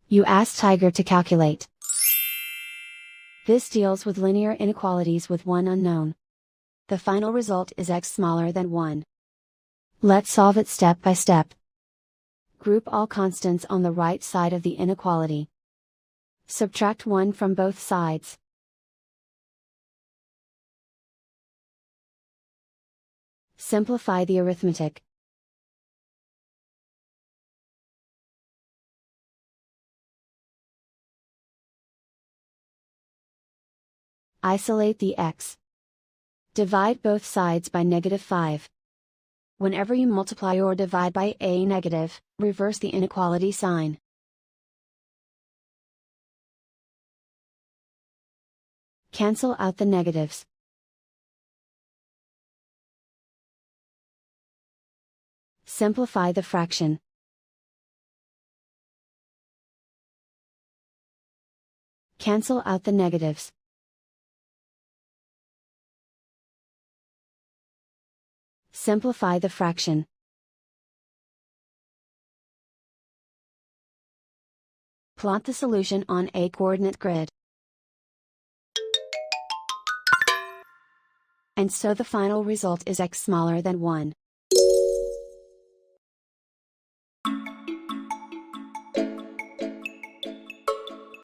You ask Tiger to calculate. This deals with linear inequalities with one unknown. The final result is x smaller than 1. Let's solve it step by step. Group all constants on the right side of the inequality. Subtract 1 from both sides. Simplify the arithmetic. Isolate the x. Divide both sides by -5. Whenever you multiply or divide by a negative, reverse the inequality sign. Cancel out the negatives. Simplify the fraction. Cancel out the negatives. Simplify the fraction. Plot the solution on a coordinate grid. And so the final result is x smaller than 1.